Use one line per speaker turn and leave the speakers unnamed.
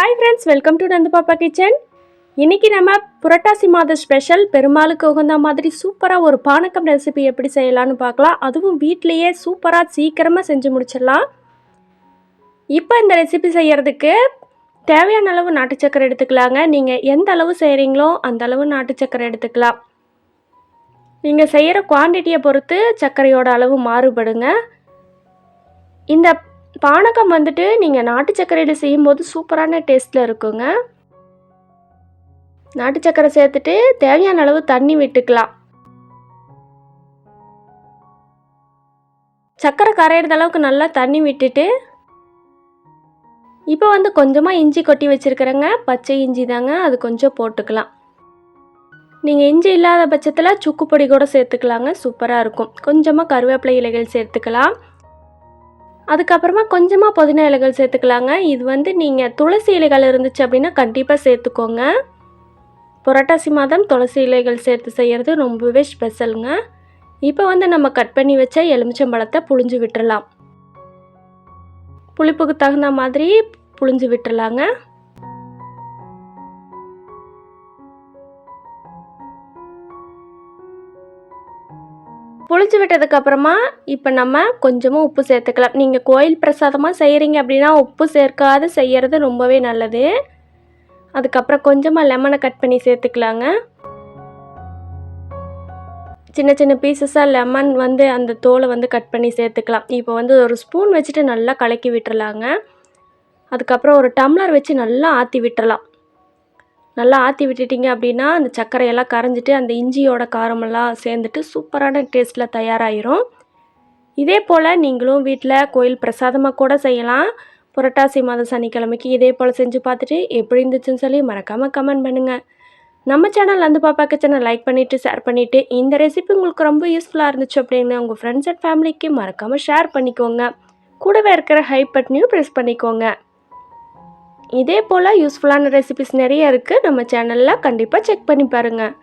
Hi friends, welcome to Nandu பாப்பா kitchen. இன்றைக்கி நம்ம புரட்டாசி மாத ஸ்பெஷல் பெருமாளுக்கு உகந்த மாதிரி சூப்பராக ஒரு பானக்கம் ரெசிபி எப்படி செய்யலான்னு பார்க்கலாம். அதுவும் வீட்லேயே சூப்பராக சீக்கிரமாக செஞ்சு முடிச்சிடலாம். இப்போ இந்த ரெசிபி செய்கிறதுக்கு தேவையான அளவு நாட்டு சக்கரை எடுத்துக்கலாங்க. நீங்கள் எந்த அளவு செய்கிறீங்களோ அந்த அளவு நாட்டு சக்கரை எடுத்துக்கலாம். நீங்கள் செய்கிற குவான்டிட்டியை பொறுத்து சர்க்கரையோட அளவு மாறுபடுங்க. இந்த பானகம் வந்துட்டு நீங்கள் நாட்டு சர்க்கரையில் செய்யும்போது சூப்பரான டேஸ்ட்டில் இருக்குங்க. நாட்டு சர்க்கரை சேர்த்துட்டு தேவையான அளவு தண்ணி விட்டுக்கலாம். சர்க்கரை கரையிறது அளவுக்கு நல்லா தண்ணி விட்டுட்டு இப்போ கொஞ்சமாக இஞ்சி கொட்டி வச்சுருக்கிறேங்க. பச்சை இஞ்சி தாங்க, அது கொஞ்சம் போட்டுக்கலாம். நீங்கள் இஞ்சி இல்லாத பட்சத்தில் சுக்கு பொடி கூட சேர்த்துக்கலாங்க, சூப்பராக இருக்கும். கொஞ்சமாக கருவேப்பிலை இலைகள் சேர்த்துக்கலாம். அதுக்கப்புறமா கொஞ்சமாக புதினா இலைகள் சேர்த்துக்கலாங்க. இது நீங்கள் துளசி இலைகள் இருந்துச்சு அப்படின்னா கண்டிப்பாக சேர்த்துக்கோங்க. புரட்டாசி மாதம் துளசி இலைகள் சேர்த்து செய்கிறது ரொம்பவே ஸ்பெஷலுங்க. இப்போ நம்ம கட் பண்ணி வச்ச எலுமிச்சம்பழத்தை புழிஞ்சு விட்டுறலாம். புளிப்புக்கு தகுந்த மாதிரி புழிஞ்சு விட்டுறலாங்க. புளிச்சு விட்டதுக்கப்புறமா இப்போ நம்ம கொஞ்சமாக உப்பு சேர்த்துக்கலாம். நீங்கள் கோயில் பிரசாதமாக செய்கிறீங்க அப்படின்னா உப்பு சேர்க்காது செய்கிறது ரொம்பவே நல்லது. அதுக்கப்புறம் கொஞ்சமாக லெமனை கட் பண்ணி சேர்த்துக்கலாங்க. சின்ன சின்ன பீசஸாக லெமன் அந்த தோலை கட் பண்ணி சேர்த்துக்கலாம். இப்போ ஒரு ஸ்பூன் வச்சுட்டு நல்லா கலக்கி விட்டுறலாங்க. அதுக்கப்புறம் ஒரு டம்ளர் வச்சு நல்லா ஆற்றி விட்டுறலாம். நல்லா ஆற்றி விட்டுட்டிங்க அப்படின்னா அந்த சர்க்கரையெல்லாம் கரைஞ்சிட்டு அந்த இஞ்சியோட காரமெல்லாம் சேர்ந்துட்டு சூப்பரான டேஸ்ட்டில் தயாராகிரும். இதே போல் நீங்களும் வீட்டில் கோயில் பிரசாதமாக கூட செய்யலாம். புரட்டாசி மாதம் சனிக்கிழமைக்கு இதே போல் செஞ்சு பார்த்துட்டு எப்படி இருந்துச்சுன்னு சொல்லி மறக்காமல் கமெண்ட் பண்ணுங்கள். நம்ம சேனல் நந்து பாப்பா கிச்சனை லைக் பண்ணிவிட்டு ஷேர் பண்ணிவிட்டு இந்த ரெசிபி உங்களுக்கு ரொம்ப யூஸ்ஃபுல்லாக இருந்துச்சு அப்படின்னு உங்கள் ஃப்ரெண்ட்ஸ் அண்ட் ஃபேமிலிக்கு மறக்காமல் ஷேர் பண்ணிக்கோங்க. கூடவே இருக்கிற ஹைப் பட்டனையும் ப்ரெஸ் பண்ணிக்கோங்க. இதே போல் யூஸ்ஃபுல்லான ரெசிபிஸ் நிறைய இருக்குது நம்ம சேனலில், கண்டிப்பாக செக் பண்ணி பாருங்கள்.